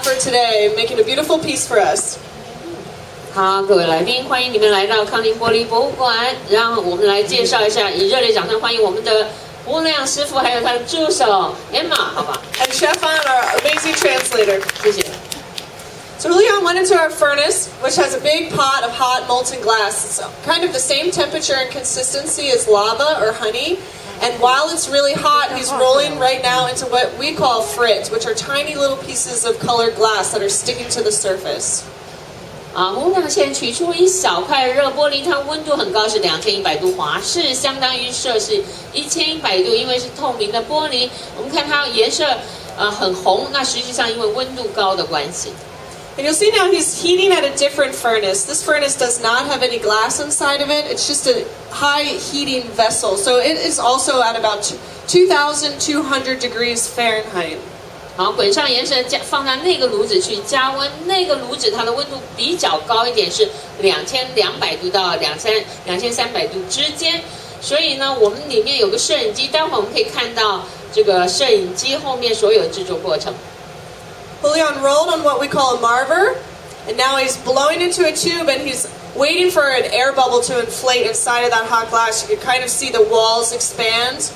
effort today, making a beautiful piece for us. 好，各位来宾，欢迎你们来到康宁玻璃博物馆。让我们来介绍一下，以热烈掌声欢迎我们的吴亮师傅，还有他的助手 Emma， 好吧 And Chef An, our amazing translator. 谢谢。So Julian went into our furnace, which has a big pot of hot molten glass. It's kind of the same temperature and consistency as lava or honey. And while it's really hot, he's rolling right now into what we call frit, which are tiny little pieces of colored glass that are sticking to the surface. 吴亮先取出一小块热玻璃，它温度很高，是2100度华氏，相当于摄氏1100度。因为是透明的玻璃，我们看它颜色很红，那实际上因为温度高的关系。And you'll see now he's heating at a different furnace. This furnace does not have any glass inside of it. It's just a high heating vessel. So it is also at about 2,200 degrees Fahrenheit. 好，滚上岩石放在那个炉子去加温，那个炉子它的温度比较高一点，是2200度到2300度之间。所以呢，我们里面有个摄影机，待会儿我们可以看到这个摄影机后面所有的制作过程。Julian rolled on what we call a marver, and now he's blowing into a tube and he's waiting for an air bubble to inflate inside of that hot glass. You can kind of see the walls expand.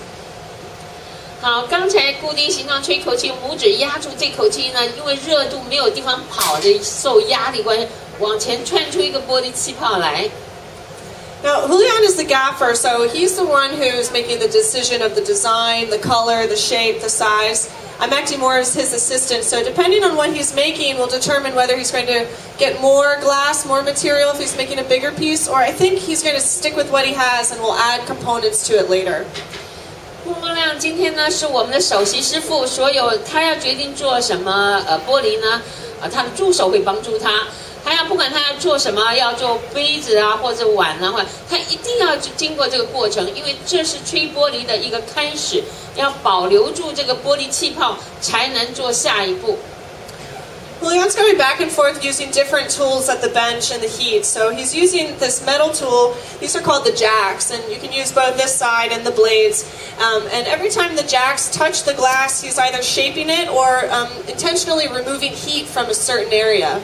好，刚才固定形状吹口气，拇指压住这口气呢，因为热度没有地方跑的，受压力关系，往前窜出一个玻璃气泡来。Now, Julian is the gaffer, so he's the one who's making the decision of the design, the color, the shape, the size. I'm acting more as his assistant, so depending on what he's making will determine whether he's going to get more glass, more material if he's making a bigger piece, or I think he's going to stick with what he has and will add components to it later. 吴亮今天呢是我们的首席师傅，所有他要决定做什么玻璃呢，他的助手会帮助他。他要不管他要做什么，要做杯子啊或者碗啊，他一定要经过这个过程，因为这是吹玻璃的一个开始，要保留住这个玻璃气泡，才能做下一步。Julian's going back and forth using different tools at the bench and the heat. So he's using this metal tool. These are called the jacks, and you can use both this side and the blades. And every time the jacks touch the glass, he's either shaping it or intentionally removing heat from a certain area.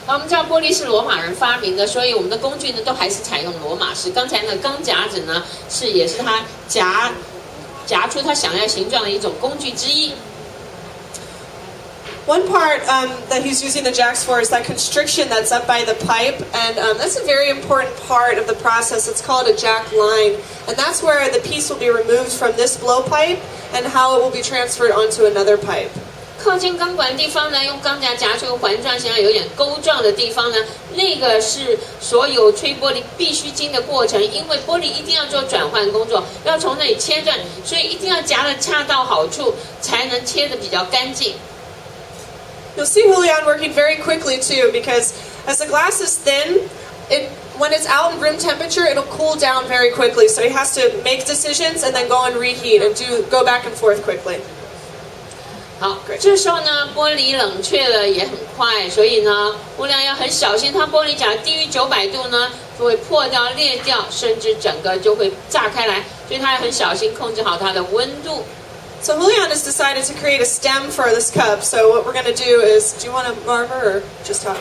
我们知道玻璃是罗马人发明的，所以我们的工具呢都还是采用罗马式。刚才呢钢夹子呢也是他夹出他想要形状的一种工具之一。One part that he's using the jacks for is that constriction that's up by the pipe, and that's a very important part of the process. It's called a jack line, and that's where the piece will be removed from this blowpipe and how it will be transferred onto another pipe. 靠近钢管的地方呢，用钢夹夹出环状形有点钩状的地方呢，那个是所有吹玻璃必须经的过程，因为玻璃一定要做转换工作，要从那里切断，所以一定要夹得恰到好处，才能切得比较干净。You'll see Julian working very quickly too, because as the glass is thin, when it's out in room temperature, it'll cool down very quickly. So he has to make decisions and then go and reheat and go back and forth quickly. 好，这时候呢，玻璃冷却了也很快，所以呢，吴亮要很小心，它玻璃夹低于900度呢，就会破掉、裂掉，甚至整个就会炸开来，所以他要很小心控制好它的温度。So Julian has decided to create a stem for this cup. So what we're going to do is, do you want a marver or just talk?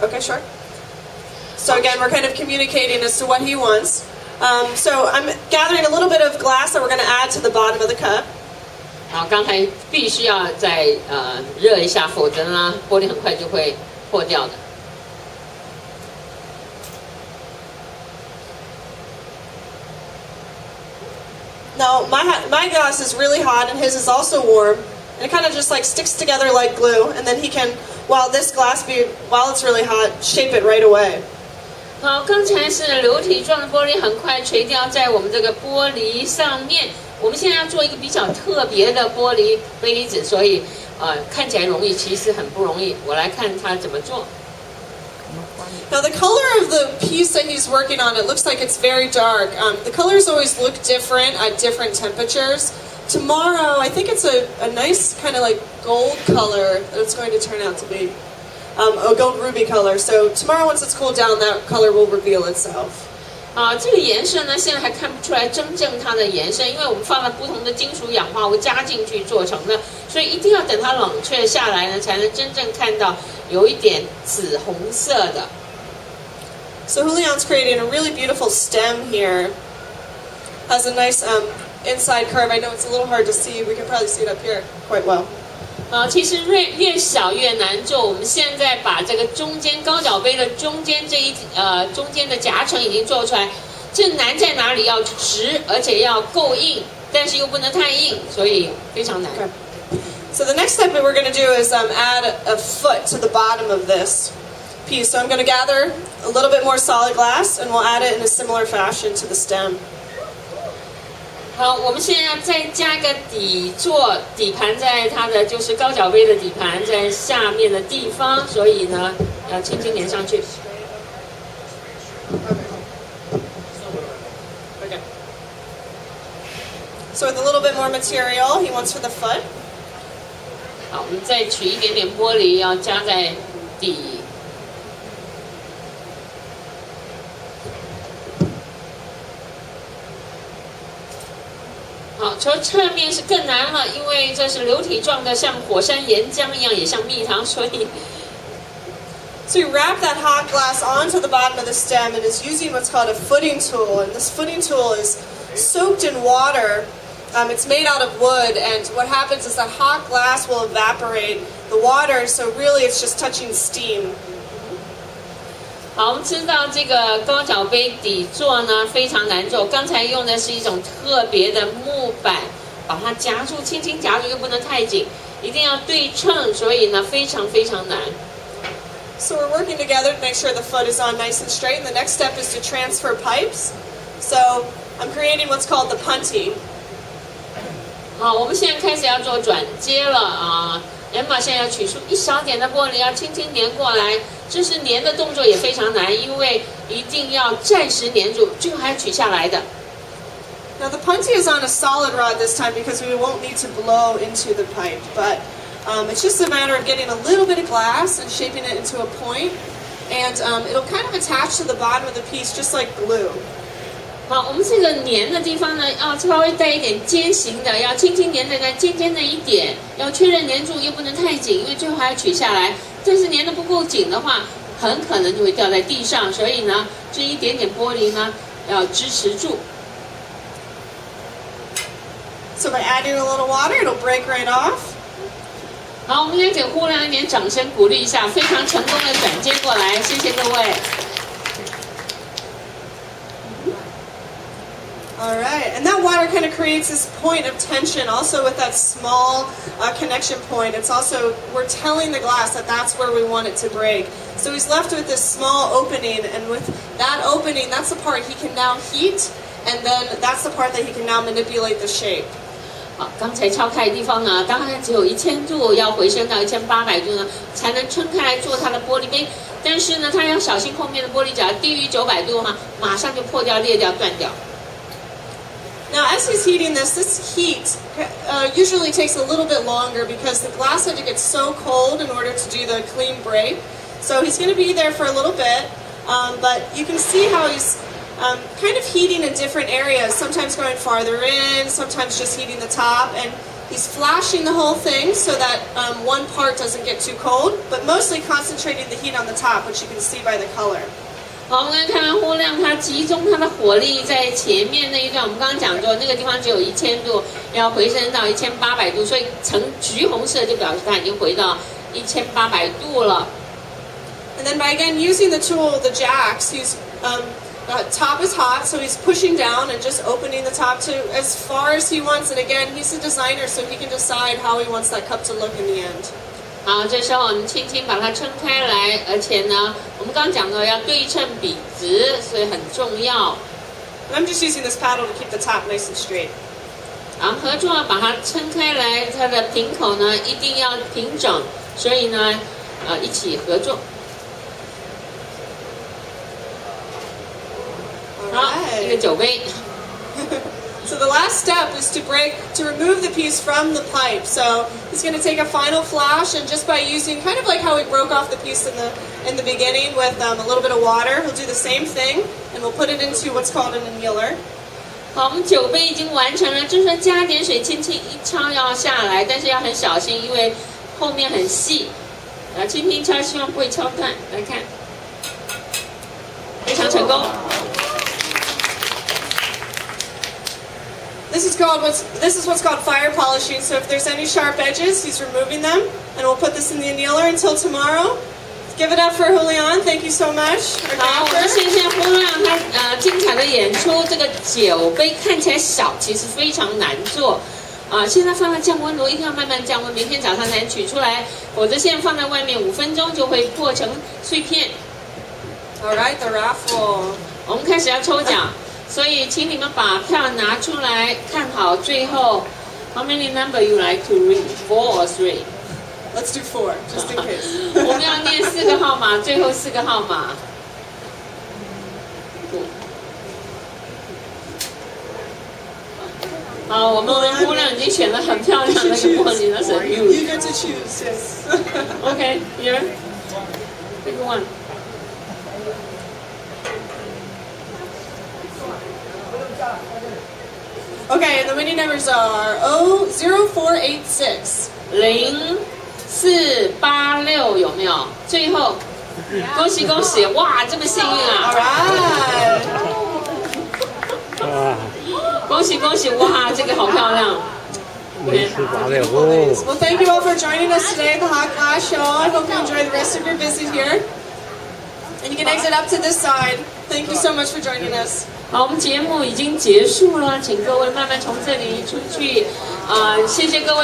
Okay, sure. So again, we're kind of communicating as to what he wants. So I'm gathering a little bit of glass that we're going to add to the bottom of the cup. 好，刚才必须要再热一下，否则呢，玻璃很快就会破掉的。Now, my glass is really hot and his is also warm. And it kind of just like sticks together like glue. And then he can, while it's really hot, shape it right away. 好，刚才是流体状的玻璃，很快垂掉在我们这个玻璃上面。我们现在要做一个比较特别的玻璃杯子，所以看起来容易，其实很不容易。我来看他怎么做。Now the color of the piece that he's working on, it looks like it's very dark. The colors always look different at different temperatures. Tomorrow, I think it's a nice kind of like gold color that it's going to turn out to be. A gold ruby color. So tomorrow, once it's cooled down, that color will reveal itself. 这个颜色呢，现在还看不出来真正它的颜色，因为我们放了不同的金属氧化物加进去做成的，所以一定要等它冷却下来呢，才能真正看到有一点紫红色的。So Julian's creating a really beautiful stem here. Has a nice inside curve. I know it's a little hard to see. We can probably see it up here quite well. 其实越小越难做。我们现在把这个中间高脚杯的中间中间的夹层已经做出来。这难在哪里？要直，而且要够硬，但是又不能太硬，所以非常难。Okay. So the next step that we're going to do is add a foot to the bottom of this piece. So I'm going to gather a little bit more solid glass, and we'll add it in a similar fashion to the stem. 好，我们现在再加一个底盘在它的就是高脚杯的底盘在下面的地方，所以呢要轻轻粘上去。Okay. So with a little bit more material, he wants for the foot. 好，我们再取一点点玻璃，要加在底。好，除了侧面是更难了，因为这是流体状的，像火山岩浆一样，也像蜜糖，所以。So you wrap that hot glass onto the bottom of the stem and is using what's called a footing tool. And this footing tool is soaked in water. It's made out of wood, and what happens is that hot glass will evaporate the water, so really it's just touching steam. 好，我们知道这个高脚杯底座呢非常难做，刚才用的是一种特别的木板，把它夹住，轻轻夹住，又不能太紧，一定要对称，所以呢非常非常难。So we're working together to make sure the foot is on nice and straight, and the next step is to transfer pipes. So I'm creating what's called the punty. 好，我们现在开始要做转接了啊。Emma 现在要取出一小点的玻璃，要轻轻粘过来。这是粘的动作也非常难，因为一定要暂时粘住，最后还要取下来的。Now the punty is on a solid rod this time because we won't need to blow into the pipe, but it's just a matter of getting a little bit of glass and shaping it into a point, and it'll kind of attach to the bottom of the piece just like glue. 好，我们这个粘的地方呢，要稍微带一点尖形的，要轻轻粘在那尖尖的一点，要确认粘住又不能太紧，因为最后还要取下来。但是粘的不够紧的话，很可能就会掉在地上，所以呢，这一点点玻璃呢要支持住。So by adding a little water, it'll break right off. 好，我们来给呼亮一点掌声鼓励一下，非常成功的转接过来，谢谢各位。All right, and that water kind of creates this point of tension also with that small connection point. It's also, we're telling the glass that that's where we want it to break. So he's left with this small opening, and with that opening, that's the part he can now heat, and then that's the part that he can now manipulate the shape. 好，刚才敲开的地方呢，大概只有1000度，要回升到1800度呢，才能撑开来做它的玻璃杯。但是呢，它要小心后面的玻璃只要低于900度哈，马上就破掉、裂掉、断掉。Now, as he's heating this heat usually takes a little bit longer because the glass had to get so cold in order to do the clean break. So he's going to be there for a little bit, but you can see how he's kind of heating in different areas, sometimes going farther in, sometimes just heating the top, and he's flashing the whole thing so that one part doesn't get too cold, but mostly concentrating the heat on the top, which you can see by the color. 好，我们刚才看到呼亮，它集中它的火力在前面那一段，我们刚刚讲过，那个地方只有1000度，要回升到1800度，所以呈橘红色就表示它已经回到1800度了。And then by again using the tool, the jacks, he's top is hot, so he's pushing down and just opening the top to as far as he wants. And again, he's a designer, so he can decide how he wants that cup to look in the end. 好，这时候我们轻轻把它撑开来，而且呢，我们刚刚讲到要对称笔直，所以很重要。I'm just using this paddle to keep the top nice and straight. 然后合作把它撑开来，它的瓶口呢一定要平整，所以呢，一起合作。好，一个酒杯。So the last step is to remove the piece from the pipe. So he's going to take a final flash, and just by using kind of like how we broke off the piece in the beginning with a little bit of water, we'll do the same thing, and we'll put it into what's called an annealer. 好，我们酒杯已经完成了，就是说加点水，轻轻一敲要下来，但是要很小心，因为后面很细，轻轻敲，希望不会敲断。来看，非常成功。This is what's called fire polishing. So if there's any sharp edges, he's removing them, and we'll put this in the annealer until tomorrow. Give it up for Julian. Thank you so much. 好，我们谢谢胡亮他精彩的演出。这个酒杯看起来小，其实非常难做。现在放在降温炉，一定要慢慢降温，明天早上才能取出来，否则现在放在外面5分钟就会破成碎片。All right, the raffle. 我们开始要抽奖。所以，请你们把票拿出来，看好最后。How many number you like to read? 4 or 3? Let's do 4, just in case. 我们要念4个号码，最后4个号码。好，我们姑娘已经选了很漂亮的一个玻璃了，是 You get to choose, yes. Okay, here. Pick one. Okay, and the winning numbers are 0486. 0486有没有？最后，恭喜恭喜！哇，这么幸运啊 All right. 哇，恭喜恭喜！哇，这个好漂亮。Well, thank you all for joining us today at the Hot Glass Show. I hope you enjoy the rest of your visit here. And you can exit up to this side. Thank you so much for joining us. 好，我们节目已经结束了，请各位慢慢从这里出去。谢谢各位。